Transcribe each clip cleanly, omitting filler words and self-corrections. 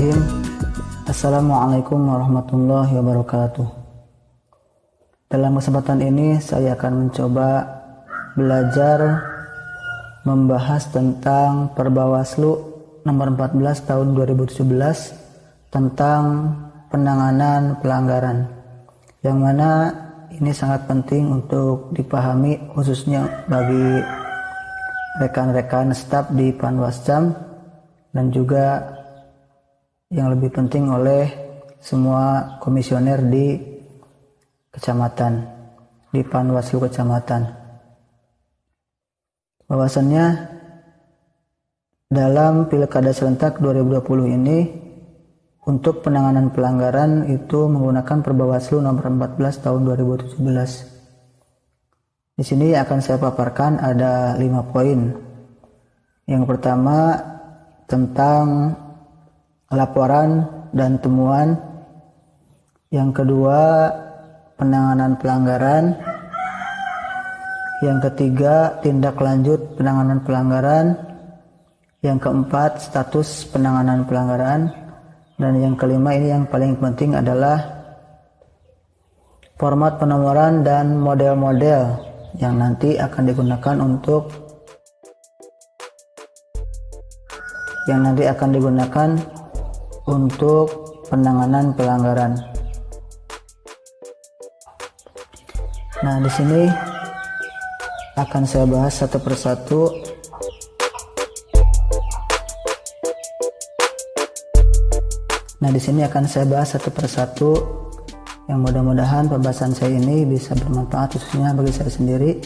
Bismillahirrahmanirrahim. Assalamualaikum warahmatullahi wabarakatuh. Dalam kesempatan ini saya akan mencoba belajar membahas tentang Perbawaslu nomor 14 tahun 2017 tentang penanganan pelanggaran, yang mana ini sangat penting untuk dipahami khususnya bagi rekan-rekan staf di Panwascam dan juga yang lebih penting oleh semua komisioner di kecamatan, di Panwaslu kecamatan. Bahwasannya dalam Pilkada serentak 2020 ini untuk penanganan pelanggaran itu menggunakan Perbawaslu nomor 14 tahun 2017. Di sini akan saya paparkan ada 5 poin. Yang pertama tentang laporan dan temuan. Yang kedua penanganan pelanggaran. Yang ketiga tindak lanjut penanganan pelanggaran. Yang keempat status penanganan pelanggaran. Dan yang kelima ini yang paling penting adalah format penomoran dan model-model yang nanti akan digunakan untuk penanganan pelanggaran. Nah, di sini akan saya bahas satu persatu. Yang mudah-mudahan pembahasan saya ini bisa bermanfaat khususnya bagi saya sendiri.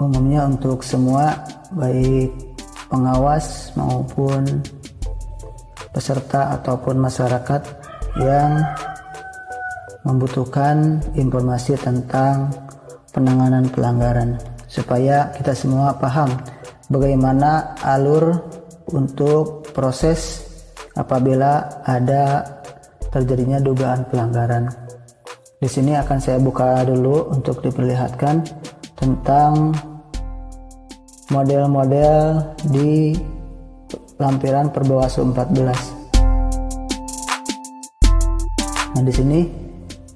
Umumnya untuk semua, baik pengawas maupun peserta ataupun masyarakat yang membutuhkan informasi tentang penanganan pelanggaran, supaya kita semua paham bagaimana alur untuk proses apabila ada terjadinya dugaan pelanggaran. Di sini akan saya buka dulu untuk diperlihatkan tentang model-model di lampiran Perbawaslu 14. Nah, di sini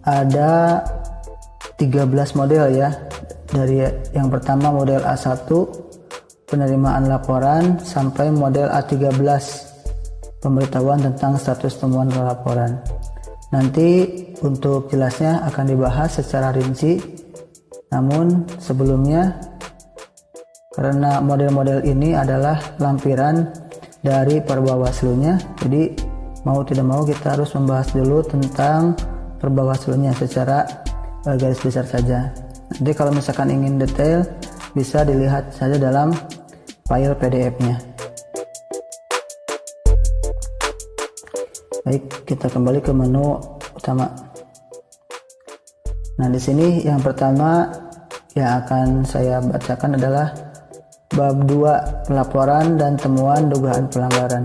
ada 13 model ya. Dari yang pertama model A1 penerimaan laporan sampai model A13 pemberitahuan tentang status temuan laporan. Nanti untuk jelasnya akan dibahas secara rinci. Namun sebelumnya, karena model-model ini adalah lampiran dari Perbawaslunya, jadi mau tidak mau kita harus membahas dulu tentang Perbawaslunya secara garis besar saja. Nanti kalau misalkan ingin detail bisa dilihat saja dalam file PDF-nya. Baik, kita kembali ke menu utama. Nah, di sini yang pertama yang akan saya bacakan adalah bab 2, pelaporan dan temuan dugaan pelanggaran.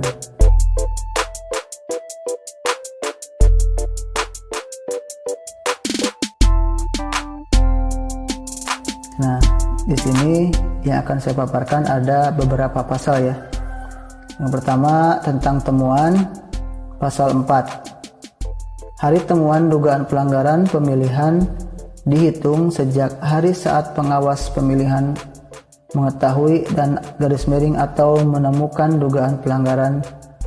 Nah, di sini yang akan saya paparkan ada beberapa pasal ya. Yang pertama tentang temuan. Pasal 4. Hari temuan dugaan pelanggaran pemilihan dihitung sejak hari saat pengawas pemilihan mengetahui dan garis miring atau menemukan dugaan pelanggaran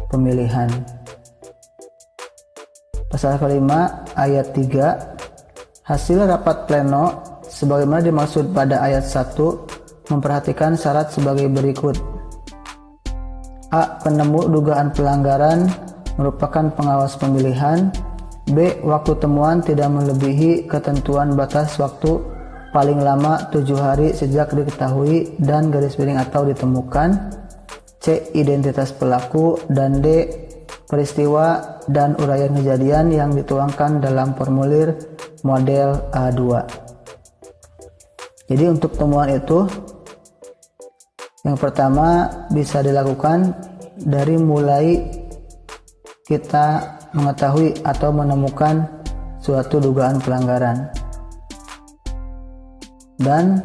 pemilihan. Pasal kelima ayat 3. Hasil rapat pleno sebagaimana dimaksud pada ayat 1 memperhatikan syarat sebagai berikut. A. Penemu dugaan pelanggaran merupakan pengawas pemilihan. B. Waktu temuan tidak melebihi ketentuan batas waktu paling lama 7 hari sejak diketahui dan garis miring atau ditemukan. C. Identitas pelaku. Dan D. Peristiwa dan uraian kejadian yang dituangkan dalam formulir model A2. Jadi untuk temuan itu, yang pertama bisa dilakukan dari mulai kita mengetahui atau menemukan suatu dugaan pelanggaran. Dan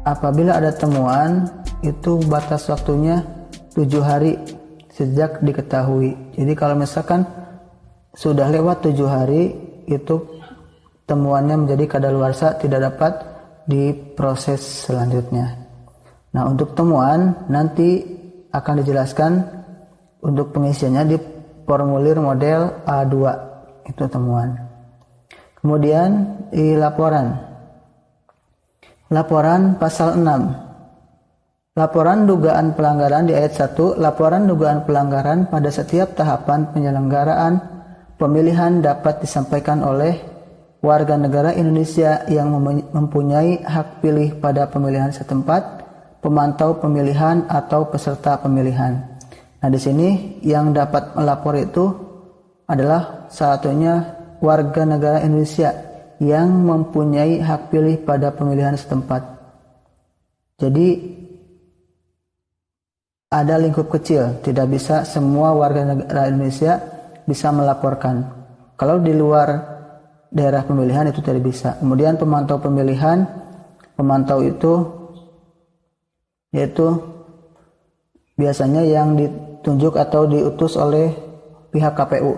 apabila ada temuan, itu batas waktunya 7 hari sejak diketahui. Jadi kalau misalkan sudah lewat 7 hari, itu temuannya menjadi kadaluarsa, tidak dapat diproses selanjutnya. Nah, untuk temuan nanti akan dijelaskan untuk pengisiannya di formulir model A2, itu temuan. Kemudian di laporan pasal 6. Laporan dugaan pelanggaran di ayat 1, laporan dugaan pelanggaran pada setiap tahapan penyelenggaraan pemilihan dapat disampaikan oleh warga negara Indonesia yang mempunyai hak pilih pada pemilihan setempat, pemantau pemilihan atau peserta pemilihan. Nah, di sini yang dapat melapor itu adalah satunya warga negara Indonesia yang mempunyai hak pilih pada pemilihan setempat. Jadi ada lingkup kecil, tidak bisa semua warga negara Indonesia bisa melaporkan. Kalau di luar daerah pemilihan itu tidak bisa. Kemudian pemantau pemilihan, pemantau itu yaitu biasanya yang ditunjuk atau diutus oleh pihak KPU,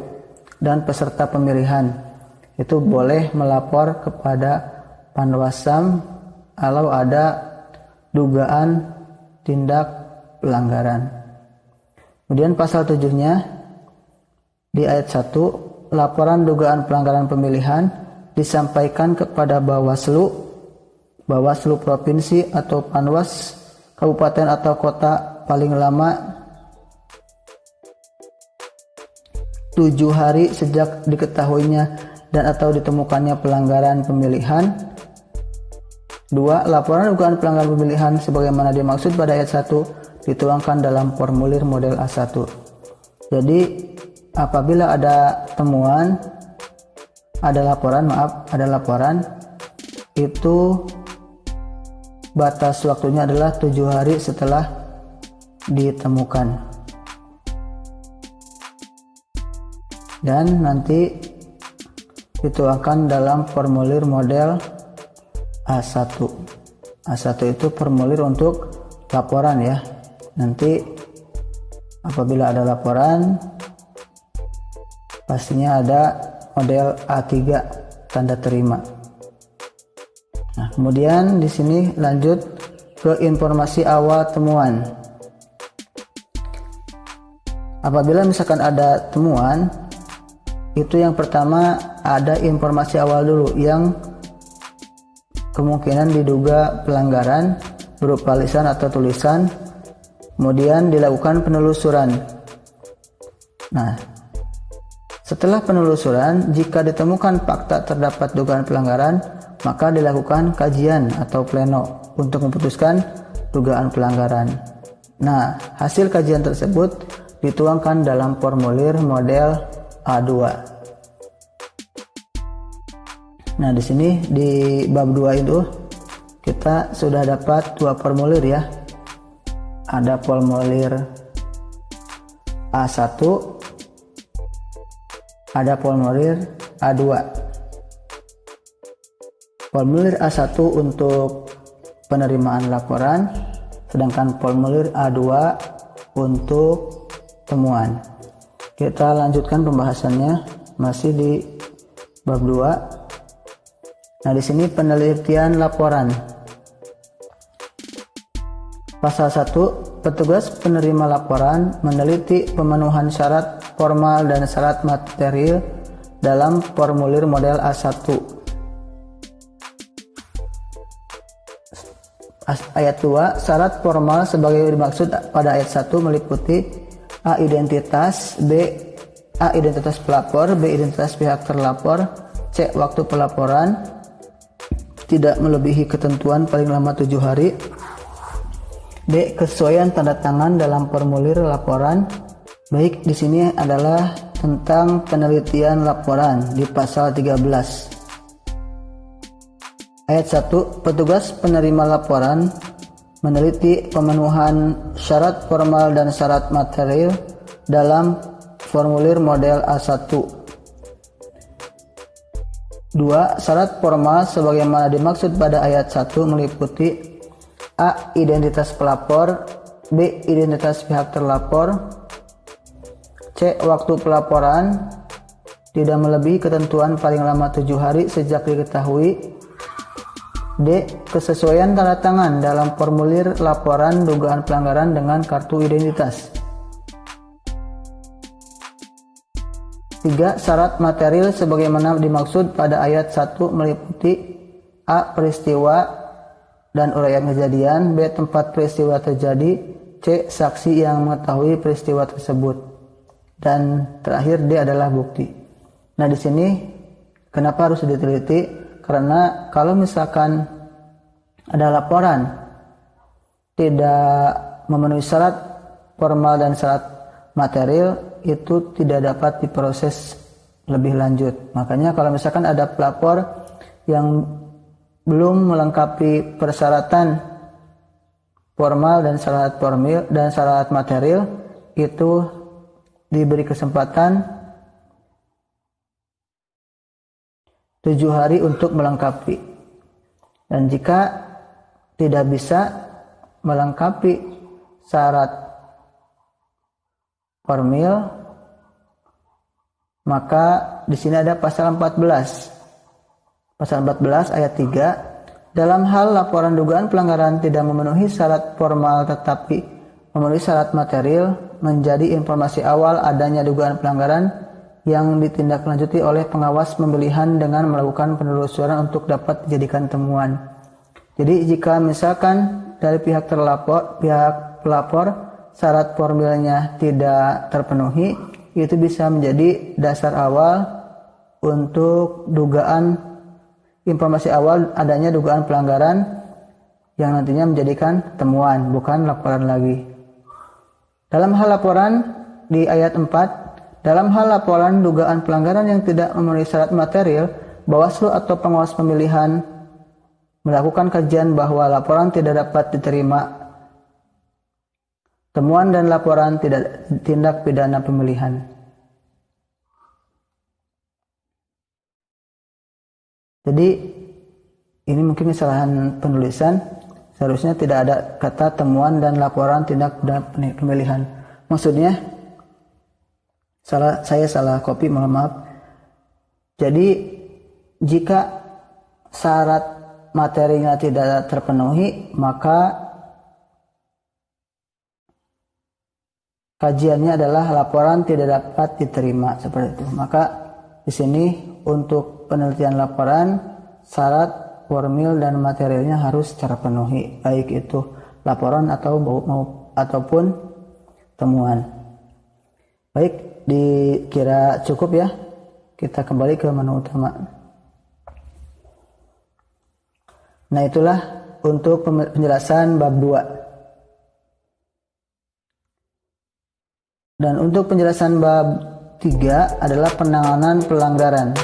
dan peserta pemilihan itu boleh melapor kepada Panwasam kalau ada dugaan tindak pelanggaran. Kemudian pasal 7-nya di ayat 1, laporan dugaan pelanggaran pemilihan disampaikan kepada Bawaslu provinsi atau Panwas kabupaten atau kota paling lama 7 hari sejak diketahuinya dan atau ditemukannya pelanggaran pemilihan. 2. Laporan dugaan pelanggaran pemilihan sebagaimana dimaksud pada ayat 1 dituangkan dalam formulir model A1. Jadi apabila ada temuan, ada laporan, itu batas waktunya adalah 7 hari setelah ditemukan. Dan nanti dituangkan dalam formulir model A1. A1 itu formulir untuk laporan ya. Nanti apabila ada laporan, pastinya ada model A3 tanda terima. Nah, kemudian di sini lanjut ke informasi awal temuan. Apabila misalkan ada temuan, itu yang pertama ada informasi awal dulu yang kemungkinan diduga pelanggaran berupa lisan atau tulisan. Kemudian dilakukan penelusuran. Nah, setelah penelusuran, jika ditemukan fakta terdapat dugaan pelanggaran, maka dilakukan kajian atau pleno untuk memutuskan dugaan pelanggaran. Nah, hasil kajian tersebut dituangkan dalam formulir model A2. Nah, di sini di bab 2 itu kita sudah dapat 2 formulir ya. Ada formulir A1, ada formulir A2. Formulir A1 untuk penerimaan laporan, sedangkan formulir A2 untuk temuan. Kita lanjutkan pembahasannya masih di bab 2. Nah, di sini penelitian laporan. Pasal 1, petugas penerima laporan meneliti pemenuhan syarat formal dan syarat material dalam formulir model A1. Ayat 2, syarat formal sebagai dimaksud pada ayat 1 meliputi A. Identitas, B. A. Identitas pelapor, B. Identitas pihak terlapor, C. Waktu pelaporan tidak melebihi ketentuan paling lama 7 hari, D. Kesesuaian tanda tangan dalam formulir laporan. Baik, di sini adalah tentang penelitian laporan di pasal 13. Ayat 1, petugas penerima laporan meneliti pemenuhan syarat formal dan syarat material dalam formulir model A1. 2. Syarat formal sebagaimana dimaksud pada ayat 1 meliputi A. Identitas pelapor, B. Identitas pihak terlapor, C. Waktu pelaporan tidak melebihi ketentuan paling lama 7 hari sejak diketahui. D. Kesesuaian tanda tangan dalam formulir laporan dugaan pelanggaran dengan kartu identitas. 3. Syarat material sebagaimana dimaksud pada ayat 1 meliputi A. Peristiwa dan uraian kejadian. B. Tempat peristiwa terjadi. C. Saksi yang mengetahui peristiwa tersebut. Dan terakhir D adalah bukti. Nah, di sini kenapa harus diteliti? Karena kalau misalkan ada laporan tidak memenuhi syarat formal dan syarat material, itu tidak dapat diproses lebih lanjut. Makanya kalau misalkan ada pelapor yang belum melengkapi persyaratan formal dan syarat material, itu diberi kesempatan 7 hari untuk melengkapi. Dan jika tidak bisa melengkapi syarat formal, maka di sini ada pasal 14. Pasal 14 ayat 3, dalam hal laporan dugaan pelanggaran tidak memenuhi syarat formal tetapi memenuhi syarat material, menjadi informasi awal adanya dugaan pelanggaran yang ditindaklanjuti oleh pengawas pemilihan dengan melakukan penelusuran untuk dapat dijadikan temuan. Jadi jika misalkan dari pihak pelapor syarat formalnya tidak terpenuhi, itu bisa menjadi dasar awal untuk informasi awal adanya dugaan pelanggaran yang nantinya menjadikan temuan, bukan laporan lagi. Dalam hal laporan di ayat 4, dalam hal laporan dugaan pelanggaran yang tidak memenuhi syarat material, Bawaslu atau pengawas pemilihan melakukan kajian bahwa laporan tidak dapat diterima temuan dan laporan tidak tindak pidana pemilihan. Jadi ini mungkin kesalahan penulisan, seharusnya tidak ada kata temuan dan laporan tindak pidana pemilihan. Maksudnya saya salah copy, mohon maaf. Jadi jika syarat materinya tidak terpenuhi, maka kajiannya adalah laporan tidak dapat diterima, seperti itu. Maka di sini untuk penelitian laporan syarat formal dan materialnya harus terpenuhi, baik itu laporan ataupun temuan. Baik, dikira cukup ya. Kita kembali ke menu utama. Nah, itulah untuk penjelasan bab 2. Dan untuk penjelasan bab 3 adalah penanganan pelanggaran.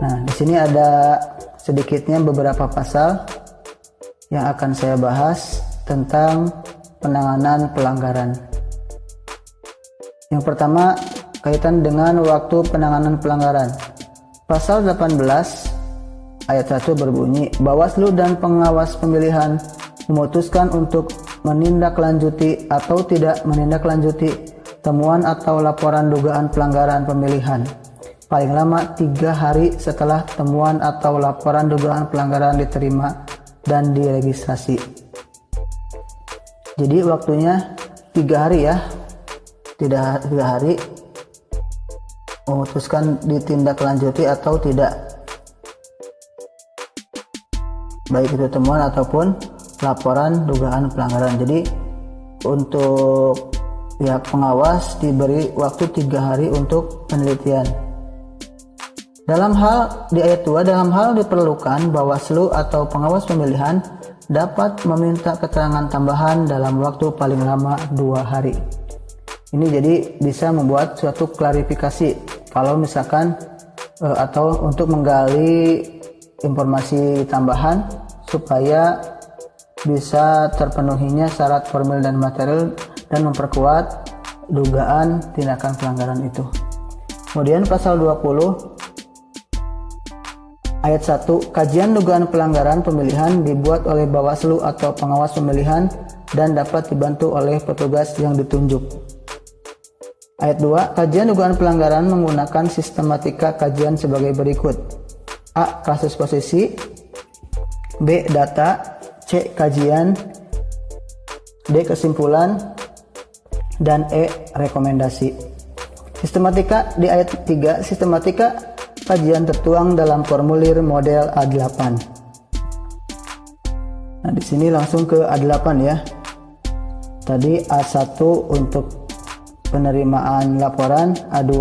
Nah, di sini ada sedikitnya beberapa pasal yang akan saya bahas tentang penanganan pelanggaran. Yang pertama, kaitan dengan waktu penanganan pelanggaran. Pasal 18 ayat 1 berbunyi, Bawaslu dan pengawas pemilihan memutuskan untuk menindaklanjuti atau tidak menindaklanjuti temuan atau laporan dugaan pelanggaran pemilihan paling lama 3 hari setelah temuan atau laporan dugaan pelanggaran diterima dan diregistrasi. Jadi waktunya 3 hari ya, tidak 3 hari memutuskan ditindaklanjuti atau tidak, baik itu temuan ataupun laporan dugaan pelanggaran. Jadi untuk pihak pengawas diberi waktu 3 hari untuk penelitian. Dalam hal di ayat 2, dalam hal diperlukan, Bawaslu atau pengawas pemilihan dapat meminta keterangan tambahan dalam waktu paling lama 2 hari. Ini jadi bisa membuat suatu klarifikasi kalau misalkan atau untuk menggali informasi tambahan supaya bisa terpenuhinya syarat formal dan material dan memperkuat dugaan tindakan pelanggaran itu. Kemudian pasal 20 Ayat 1. Kajian dugaan pelanggaran pemilihan dibuat oleh Bawaslu atau pengawas pemilihan dan dapat dibantu oleh petugas yang ditunjuk. Ayat 2. Kajian dugaan pelanggaran menggunakan sistematika kajian sebagai berikut. A. Kasus posisi, B. Data, C. Kajian, D. Kesimpulan, dan E. Rekomendasi. Sistematika di ayat 3. Sistematika kajian tertuang dalam formulir model A8. Nah, di sini langsung ke A8 ya. Tadi A1 untuk penerimaan laporan, A2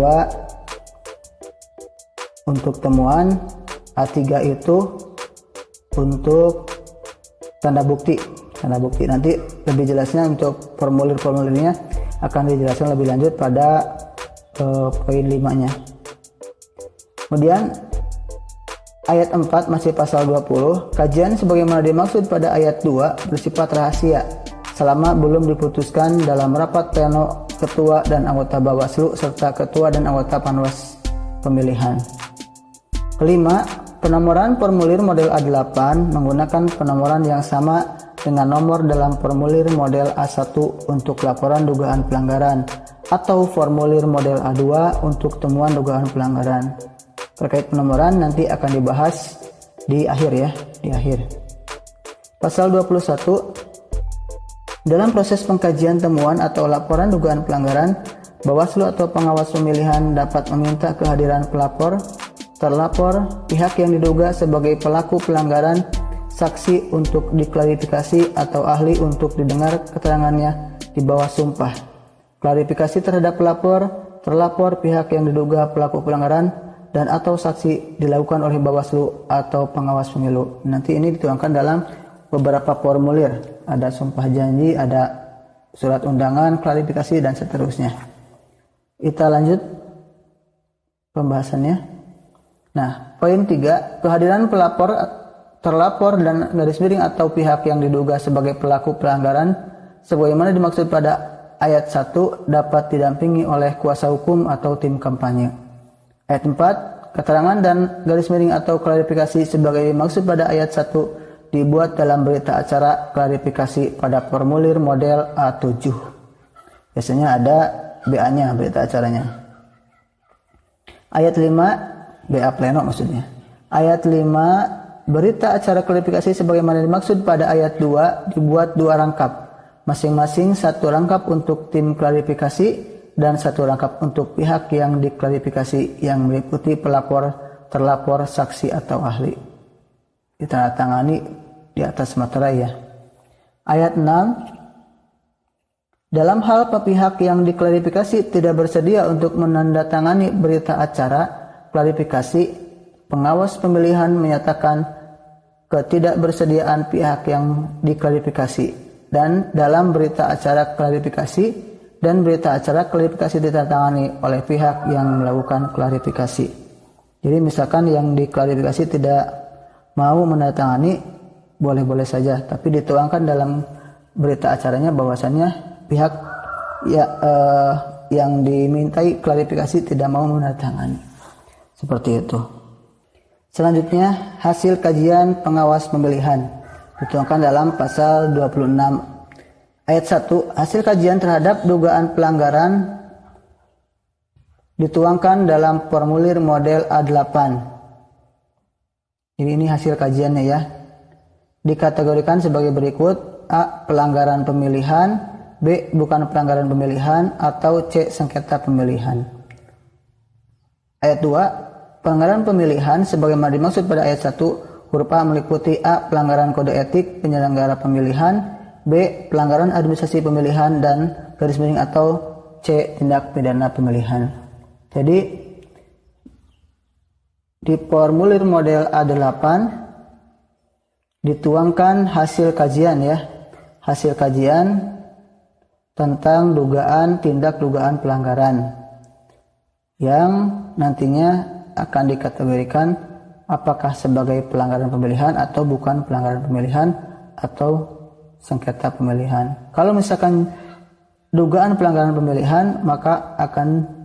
untuk temuan, A3 itu untuk tanda bukti. Nanti lebih jelasnya untuk formulir-formulirnya akan dijelaskan lebih lanjut pada poin 5-nya. Kemudian ayat 4 masih pasal 20. Kajian sebagaimana dimaksud pada ayat 2 bersifat rahasia selama belum diputuskan dalam rapat pleno ketua dan anggota Bawaslu serta ketua dan anggota Panwas pemilihan. Kelima, penomoran formulir model A8 menggunakan penomoran yang sama dengan nomor dalam formulir model A1 untuk laporan dugaan pelanggaran atau formulir model A2 untuk temuan dugaan pelanggaran. Terkait penomoran nanti akan dibahas di akhir ya, di akhir. Pasal 21. Dalam proses pengkajian temuan atau laporan dugaan pelanggaran, Bawaslu atau pengawas pemilihan dapat meminta kehadiran pelapor, terlapor, pihak yang diduga sebagai pelaku pelanggaran, saksi untuk diklarifikasi atau ahli untuk didengar keterangannya di bawah sumpah. Klarifikasi terhadap pelapor, terlapor, pihak yang diduga pelaku pelanggaran, dan atau saksi dilakukan oleh Bawaslu atau pengawas pemilu. Nanti ini dituangkan dalam beberapa formulir. Ada sumpah janji, ada surat undangan, klarifikasi, dan seterusnya. Kita lanjut pembahasannya. Nah, poin 3, kehadiran pelapor, terlapor, dan garis miring atau pihak yang diduga sebagai pelaku pelanggaran sebagaimana dimaksud pada ayat 1 dapat didampingi oleh kuasa hukum atau tim kampanye. Ayat 4, keterangan dan garis miring atau klarifikasi sebagai dimaksud pada ayat 1 dibuat dalam berita acara klarifikasi pada formulir model A7. Biasanya ada BA-nya, berita acaranya. Ayat 5, BA pleno maksudnya. Ayat 5, berita acara klarifikasi sebagaimana dimaksud pada ayat 2 dibuat 2 rangkap. Masing-masing 1 rangkap untuk tim klarifikasi dan 1 rangkap untuk pihak yang diklarifikasi yang meliputi pelapor, terlapor, saksi atau ahli. Ditandatangani di atas materai ya. Ayat 6, dalam hal pihak yang diklarifikasi tidak bersedia untuk menandatangani berita acara klarifikasi, pengawas pemilihan menyatakan ketidakbersediaan pihak yang diklarifikasi, dan dalam berita acara klarifikasi dan berita acara klarifikasi ditandatangani oleh pihak yang melakukan klarifikasi. Jadi misalkan yang diklarifikasi tidak mau menandatangani, boleh-boleh saja, tapi dituangkan dalam berita acaranya bahwasannya pihak yang dimintai klarifikasi tidak mau menandatangani. Seperti itu. Selanjutnya, hasil kajian pengawas pemilihan dituangkan dalam pasal 26 ayat 1. Hasil kajian terhadap dugaan pelanggaran dituangkan dalam formulir model A8. Ini hasil kajiannya ya. Dikategorikan sebagai berikut: A. Pelanggaran pemilihan, B. Bukan pelanggaran pemilihan, atau C. Sengketa pemilihan. Ayat 2. Pelanggaran pemilihan sebagaimana dimaksud pada ayat 1, huruf A meliputi A. Pelanggaran kode etik penyelenggara pemilihan, B. Pelanggaran administrasi pemilihan, dan garis miring atau C. Tindak pidana pemilihan. Jadi di formulir model A8 dituangkan hasil kajian ya. Hasil kajian tentang tindak dugaan pelanggaran yang nantinya akan dikategorikan apakah sebagai pelanggaran pemilihan atau bukan pelanggaran pemilihan atau sengketa pemilihan. Kalau misalkan dugaan pelanggaran pemilihan, maka akan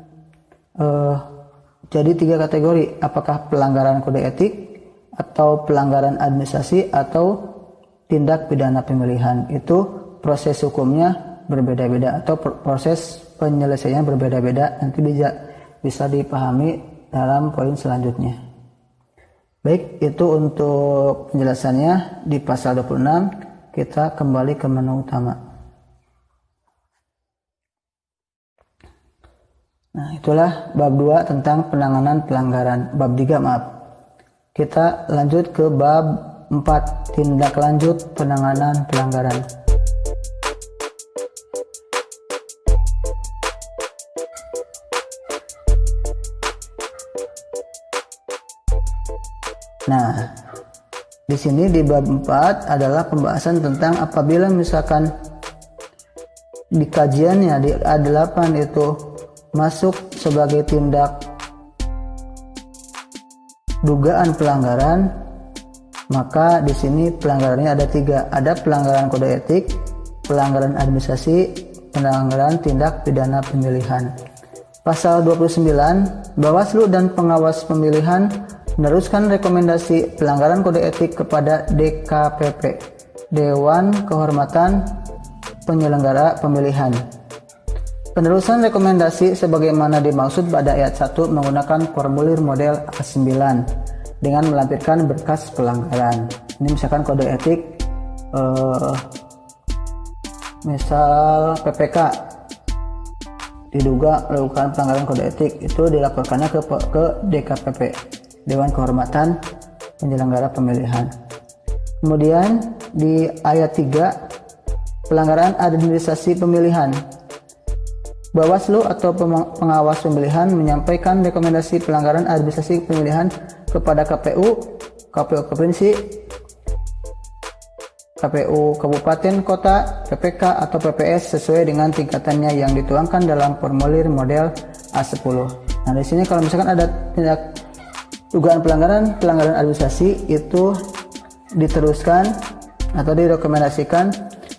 jadi 3 kategori: apakah pelanggaran kode etik, atau pelanggaran administrasi atau tindak pidana pemilihan. Itu proses hukumnya berbeda-beda atau proses penyelesaiannya berbeda-beda. Nanti bisa dipahami dalam poin selanjutnya. Baik, itu untuk penjelasannya di pasal 26. Kita kembali ke menu utama. Nah, itulah bab 2 tentang penanganan pelanggaran. Bab 3, maaf. Kita lanjut ke bab 4, tindak lanjut penanganan pelanggaran. Nah, di sini di bab 4 adalah pembahasan tentang apabila misalkan di kajiannya di A8 itu masuk sebagai tindak dugaan pelanggaran, maka di sini pelanggarannya ada 3. Ada pelanggaran kode etik, pelanggaran administrasi, pelanggaran tindak pidana pemilihan. Pasal 29, Bawaslu dan pengawas pemilihan meneruskan rekomendasi pelanggaran kode etik kepada DKPP, Dewan Kehormatan Penyelenggara Pemilihan. Penerusan rekomendasi sebagaimana dimaksud pada ayat 1 menggunakan formulir model A9 dengan melampirkan berkas pelanggaran. Ini misalkan kode etik, misal PPK diduga melakukan pelanggaran kode etik, itu dilaporkannya ke DKPP, Dewan Kehormatan Penyelenggara Pemilihan. Kemudian di ayat 3, pelanggaran administrasi pemilihan. Bawaslu atau pengawas pemilihan menyampaikan rekomendasi pelanggaran administrasi pemilihan kepada KPU, KPU Provinsi, KPU Kabupaten Kota, PPK atau PPS sesuai dengan tingkatannya yang dituangkan dalam formulir model A10. Nah, di sini kalau misalkan ada tindak dugaan pelanggaran administrasi, itu diteruskan atau direkomendasikan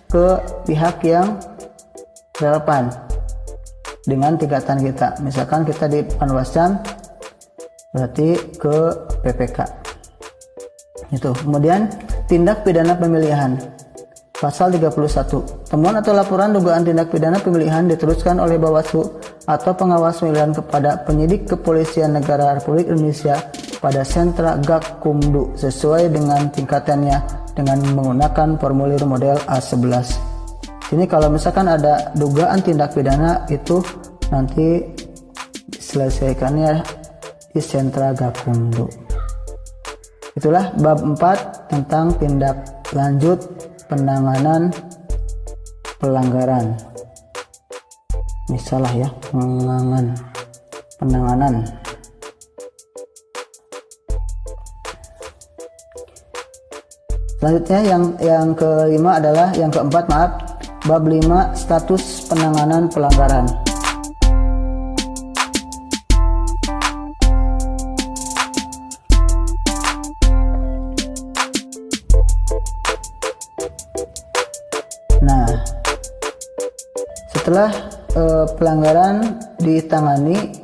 ke pihak yang relevan dengan tingkatan kita. Misalkan kita di Panwascam, berarti ke PPK. Itu. Kemudian tindak pidana pemilihan. Pasal 31. Temuan atau laporan dugaan tindak pidana pemilihan diteruskan oleh Bawaslu atau pengawas pemilihan kepada penyidik Kepolisian Negara Republik Indonesia pada sentra Gakumdu sesuai dengan tingkatannya dengan menggunakan formulir model A11. Ini kalau misalkan ada dugaan tindak pidana, itu nanti diselesaikannya di sentra Gakumdu. Itulah bab 4 tentang tindak lanjut penanganan pelanggaran. Misalah ya, penanganan. Selanjutnya yang kelima adalah yang keempat, maaf. Bab 5, status penanganan pelanggaran. Nah, setelah pelanggaran ditangani,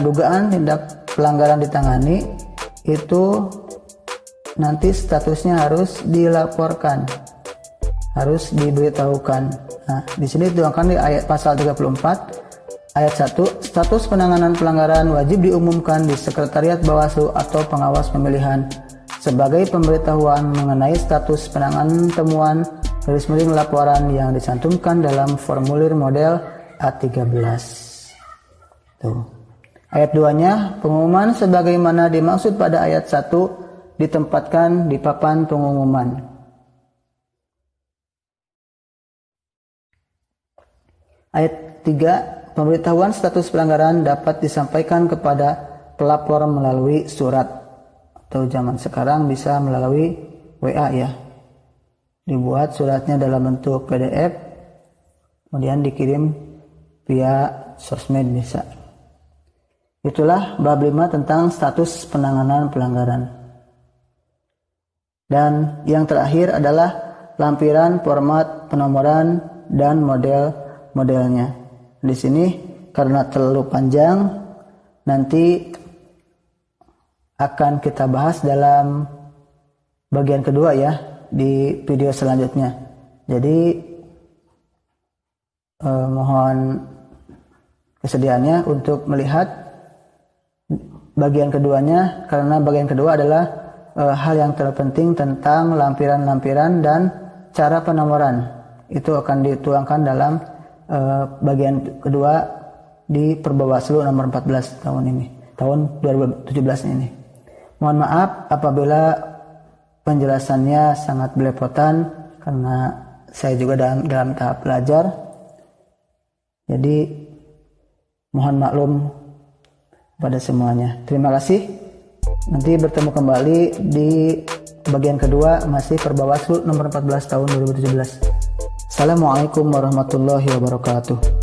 dugaan tindak pelanggaran ditangani, itu nanti statusnya harus dilaporkan, harus diberitahukan. Nah, di sini dituangkan di ayat pasal 34 ayat 1, status penanganan pelanggaran wajib diumumkan di Sekretariat Bawaslu atau pengawas pemilihan sebagai pemberitahuan mengenai status penanganan temuan / laporan yang dicantumkan dalam formulir model A13. Tuh. Ayat 2-nya, pengumuman sebagaimana dimaksud pada ayat 1 ditempatkan di papan pengumuman. Ayat 3, pemberitahuan status pelanggaran dapat disampaikan kepada pelapor melalui surat, atau zaman sekarang bisa melalui WA ya. Dibuat suratnya dalam bentuk PDF, kemudian dikirim via sosmed bisa. Itulah bab 5 tentang status penanganan pelanggaran. Dan yang terakhir adalah lampiran format penomoran dan model-modelnya. Di sini karena terlalu panjang, nanti akan kita bahas dalam bagian kedua ya di video selanjutnya. Jadi mohon kesediaannya untuk melihat bagian keduanya, karena bagian kedua adalah hal yang terpenting tentang lampiran-lampiran dan cara penomoran. Itu akan dituangkan dalam bagian kedua di Perbawaslu nomor 14 tahun 2017 ini. Mohon maaf apabila penjelasannya sangat belepotan karena saya juga dalam tahap belajar. Jadi mohon maklum pada semuanya. Terima kasih. Nanti bertemu kembali di bagian kedua masih Perbawaslu nomor 14 tahun 2017. Assalamualaikum warahmatullahi wabarakatuh.